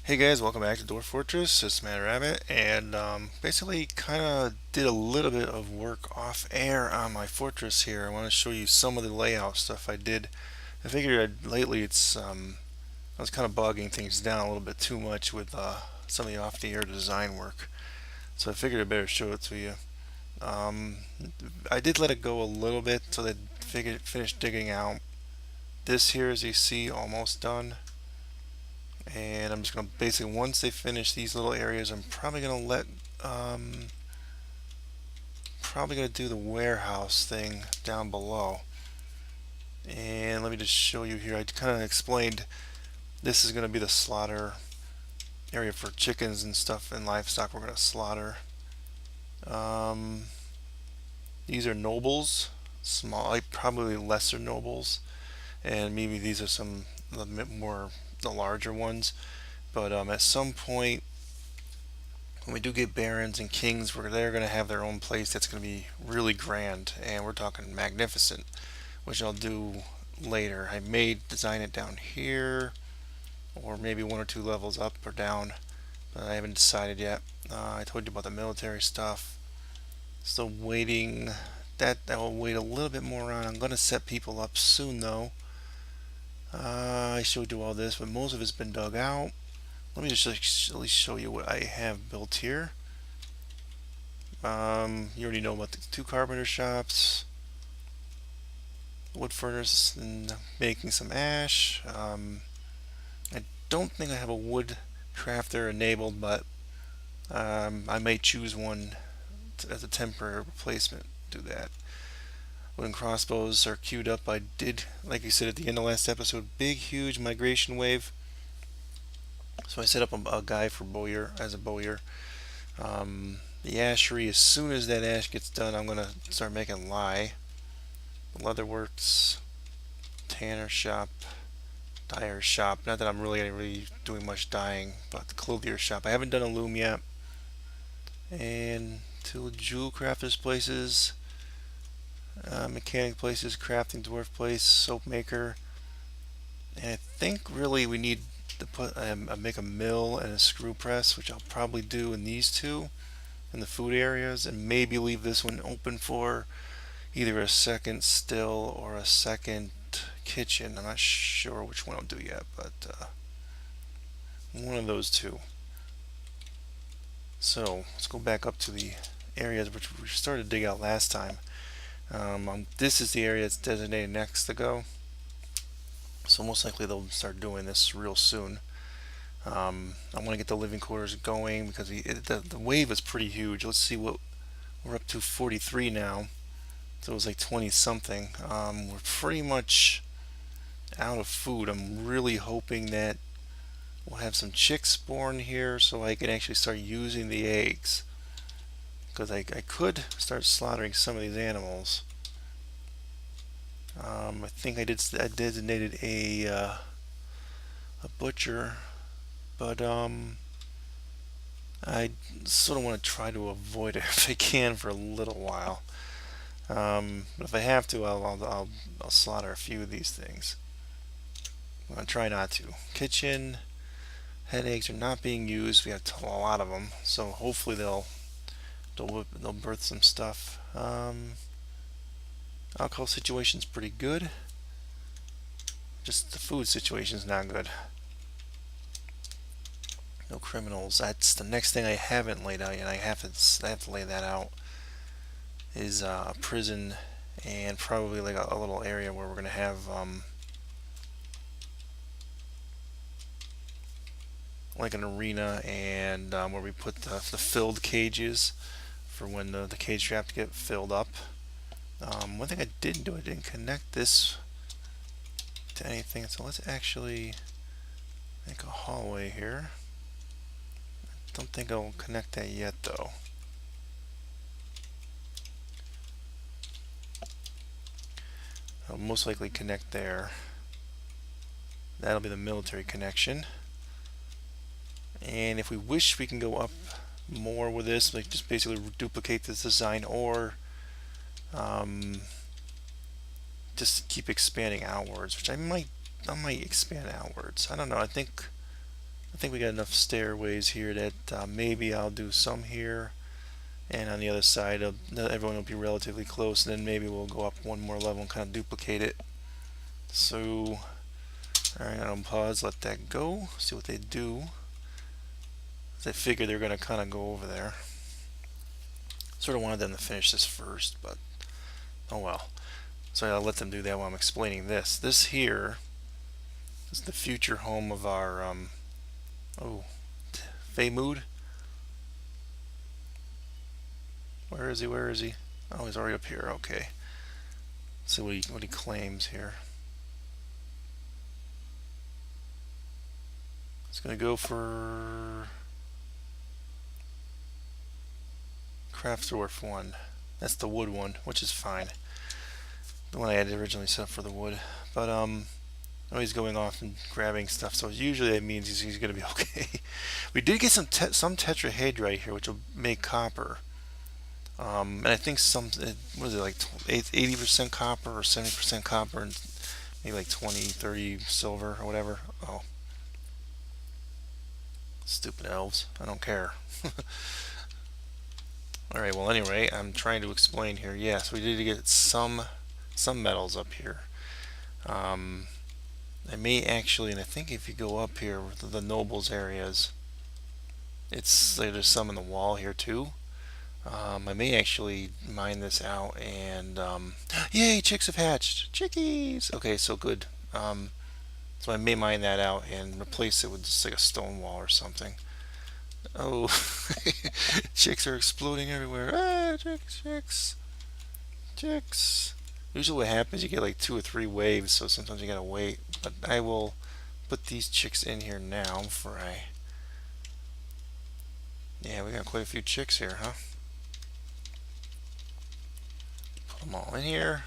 Hey guys, welcome back to Dwarf Fortress. It's Mad Rabbit, and basically kind of did a little bit of work off air on my fortress here. I want to show you some of the layout stuff I did. I figured lately I was kind of bogging things down a little bit too much with some of the off the air design work, so I figured I better show it to you. Um, I did let it go a little bit so they finished digging out. This here, as you see, almost done. And I'm just going to basically, once they finish these little areas, I'm probably going to um, do the warehouse thing down below. And let me just show you here. I kind of explained this is going to be the slaughter area for chickens and stuff and livestock we're going to slaughter. Um, these are nobles, small, like probably lesser nobles, and maybe these are some more the larger ones. But at some point when we do get barons and kings, they're going to have their own place that's going to be really grand, and we're talking magnificent, which I'll do later. I may design it down here, or maybe one or two levels up or down, but I haven't decided yet. I told you about the military stuff. Still waiting. That will wait a little bit more on. I'm going to set people up soon, though. I should do all this, but most of it's been dug out. Let me just at least show you what I have built here. You already know about the two carpenter shops, wood furnace, and making some ash. I don't think I have a wood crafter enabled, but I may choose one as a temporary replacement. Do that. Wooden crossbows are queued up. I did, like you said at the end of last episode, big, huge migration wave. So I set up a guy for bowyer as a bowyer. The ashery, as soon as that ash gets done, I'm going to start making lye. The leatherworks, tanner shop, dyer shop. Not that I'm really doing much dyeing, but the clothier shop. I haven't done a loom yet. And two jewel crafters places, mechanic places, crafting dwarf place, soap maker. And I think really we need to put make a mill and a screw press, which I'll probably do in these two in the food areas, and maybe leave this one open for either a second still or a second kitchen. I'm not sure which one I'll do yet, but one of those two. So let's go back up to the areas which we started to dig out last time. This is the area that's designated next to go. So most likely they'll start doing this real soon. I want to get the living quarters going because the wave is pretty huge. Let's see what we're up to. 43 now. So it was like 20 something. We're pretty much out of food. I'm really hoping that we'll have some chicks born here so I can actually start using the eggs. Because I could start slaughtering some of these animals. I think I designated a butcher, but I sort of want to try to avoid it if I can for a little while. But if I have to, I'll slaughter a few of these things. I'm gonna try not to. Kitchen head eggs are not being used. We have a lot of them, so hopefully they'll birth some stuff. Alcohol situation's pretty good. Just the food situation's not good. No criminals. That's the next thing I haven't laid out yet. I have to lay that out. Is a prison and probably like a little area where we're gonna have like an arena and where we put the filled cages for when the cage trap to get filled up. One thing I didn't do, I didn't connect this to anything, so let's actually make a hallway here. Don't think I'll connect that yet though. I'll most likely connect there. That'll be the military connection. And if we wish, we can go up more with this, like just basically duplicate this design, or just keep expanding outwards, which I might expand outwards. I don't know. I think I think we got enough stairways here that maybe I'll do some here, and on the other side everyone will be relatively close, and then maybe we'll go up one more level and kind of duplicate it. So, alright, I'll pause, let that go, see what they do. I figure they're going to kind of go over there. Sort of wanted them to finish this first, but oh well. So I'll let them do that while I'm explaining this. This here is the future home of our, Feymood. Where is he? Where is he? Oh, he's already up here. Okay. Let's see what he claims here. It's going to go for Craft Dwarf 1. That's the wood one, which is fine. The one I had originally set up for the wood. But, oh, he's going off and grabbing stuff, so usually that means he's going to be okay. We did get some tetrahedrite here, which will make copper. And I think what is it, like 80% copper or 70% copper and maybe like 20, 30 silver or whatever. Oh. Stupid elves. I don't care. Alright, well anyway, I'm trying to explain here. Yes, we did get some metals up here. I may actually, and I think if you go up here with the nobles areas, it's like there's some in the wall here too. I may actually mine this out and yay, chicks have hatched. Chickies. Okay, so good. So I may mine that out and replace it with just like a stone wall or something. Oh, chicks are exploding everywhere. Ah, chicks. Usually what happens, you get like 2 or 3 waves, so sometimes you gotta wait. But I will put these chicks in here now for yeah, we got quite a few chicks here, huh? Put them all in here.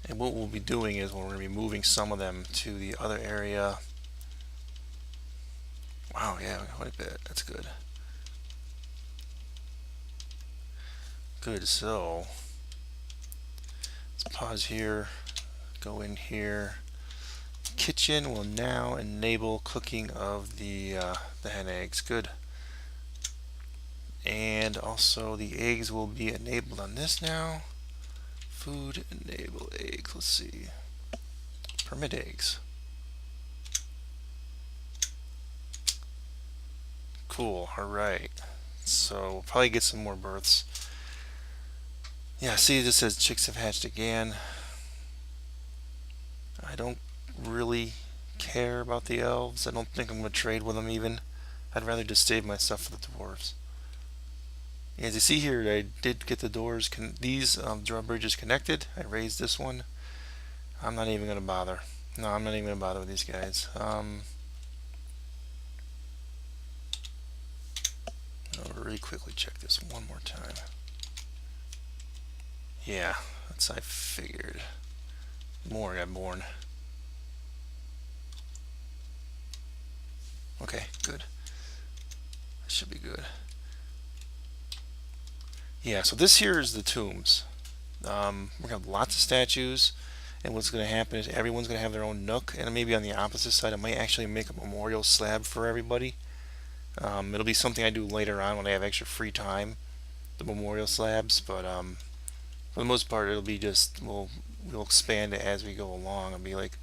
And what we'll be doing is we're going to be moving some of them to the other area. Wow, yeah, quite a bit. That's good. Good, so let's pause here, go in here. Kitchen will now enable cooking of the hen eggs. Good. And also the eggs will be enabled on this now. Food enable eggs. Let's see. Permit eggs. Cool. Alright. So we'll probably get some more births. Yeah, see, this says chicks have hatched again. I don't really care about the elves. I don't think I'm going to trade with them even. I'd rather just save my stuff for the dwarves. As you see here, I did get the doors, these drawbridges connected. I raised this one. I'm not even going to bother. No, I'm not even going to bother with these guys. I'll really quickly check this one more time. Yeah, that's I figured. More got born. Okay, good. That should be good. Yeah, so this here is the tombs. We're going to have lots of statues, and what's going to happen is everyone's going to have their own nook, and maybe on the opposite side I might actually make a memorial slab for everybody. It'll be something I do later on when I have extra free time, the memorial slabs, but for the most part it'll be just, we'll expand it as we go along. It'll be like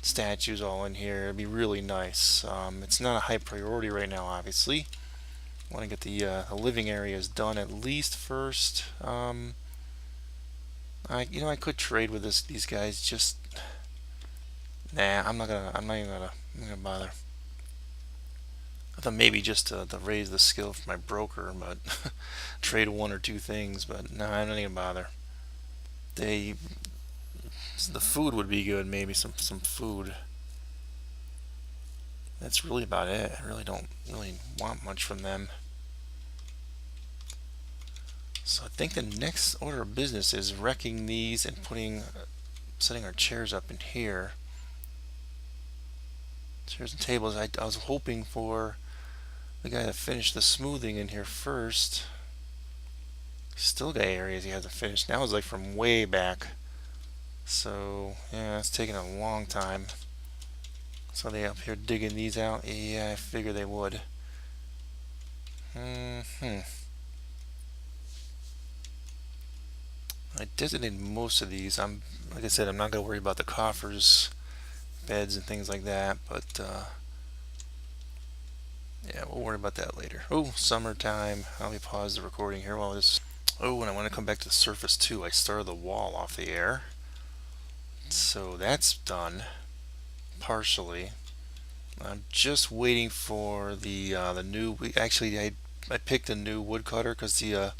statues all in here. It'll be really nice. It's not a high priority right now, obviously. I want to get the living areas done at least first. I could trade with these guys. Just I'm not even gonna bother. I thought maybe just to raise the skill for my broker, but trade 1 or 2 things. But no, I'm not gonna bother. The food would be good. Maybe some food. That's really about it. I really don't want much from them. So I think the next order of business is wrecking these and setting our chairs up in here. Chairs and tables. I was hoping for the guy to finish the smoothing in here first. Still got areas he hasn't finished. Now it's like from way back. So yeah, it's taking a long time. So they up here digging these out? Yeah, I figure they would. I designated most of these. Like I said, I'm not gonna worry about the coffers, beds, and things like that. But yeah, we'll worry about that later. Oh, summertime. Let me pause the recording here while this. Oh, and I want to come back to the surface too. I started the wall off the air, so that's done partially. I'm just waiting for the new. Actually, I picked a new woodcutter because the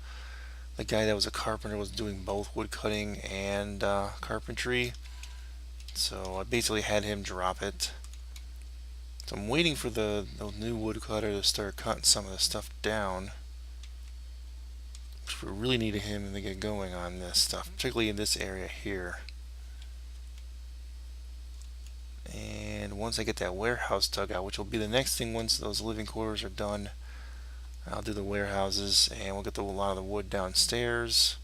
guy that was a carpenter was doing both wood cutting and carpentry. So I basically had him drop it. So I'm waiting for the new woodcutter to start cutting some of the stuff down. Which we really need him to get going on this stuff, particularly in this area here. And once I get that warehouse dug out, which will be the next thing once those living quarters are done, I'll do the warehouses and we'll get a lot of the wood downstairs.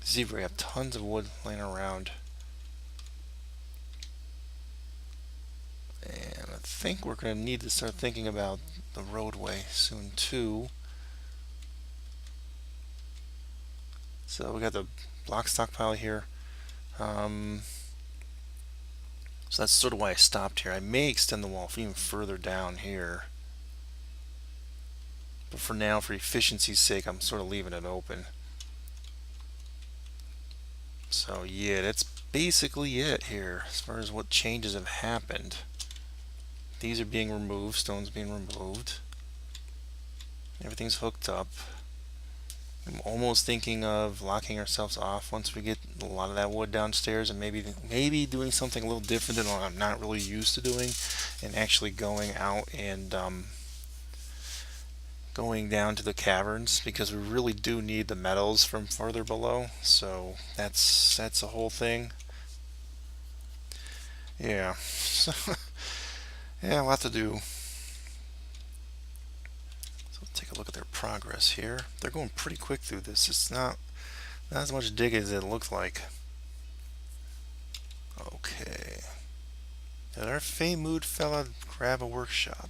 See, we have tons of wood laying around. And I think we're going to need to start thinking about the roadway soon too. So we got the block stockpile here. So that's sort of why I stopped here. I may extend the wall even further down here. But for now, for efficiency's sake, I'm sort of leaving it open. So yeah, that's basically it here as far as what changes have happened. These are being removed, stones being removed. Everything's hooked up. I'm almost thinking of locking ourselves off once we get a lot of that wood downstairs, and maybe doing something a little different than what I'm not really used to doing, and actually going out and going down to the caverns, because we really do need the metals from further below. So that's the whole thing. Yeah. Yeah, a lot to do. So let's take a look at their progress here. They're going pretty quick through this. It's not as much dig as it looked like. Okay. Did our Feymood fella grab a workshop?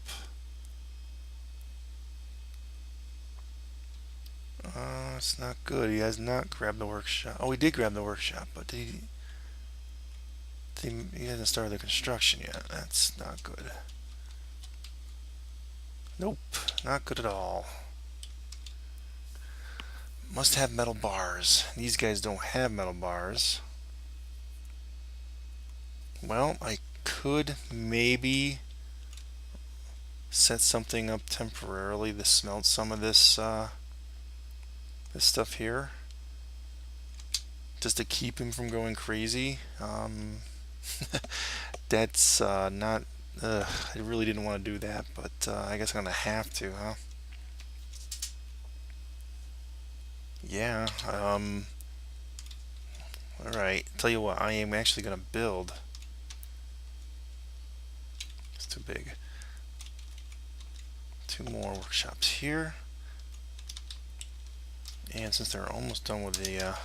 It's not good. He has not grabbed the workshop. Oh, he did grab the workshop, but he hasn't started the construction yet. That's not good. Nope, not good at all. Must have metal bars. These guys don't have metal bars. Well, I could maybe set something up temporarily to smelt some of this this stuff here, just to keep him from going crazy. That's not. I really didn't want to do that, but I guess I'm gonna have to, huh? Yeah. All right. Tell you what, I am actually gonna build. It's too big. 2 more workshops here. And since they're almost done with they're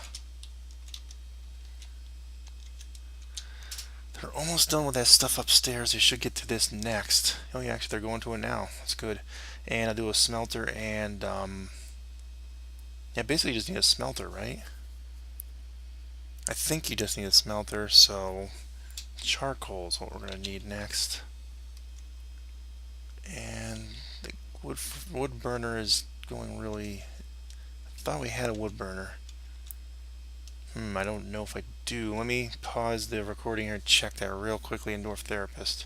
almost done with that stuff upstairs, they should get to this next. Oh yeah, actually they're going to it now. That's good. And I'll do a smelter and yeah, basically you just need a smelter, right? I think you just need a smelter, so charcoal is what we're going to need next. And the wood burner is going really... I thought we had a wood burner. I don't know if I do. Let me pause the recording here and check that real quickly in Dwarf Therapist.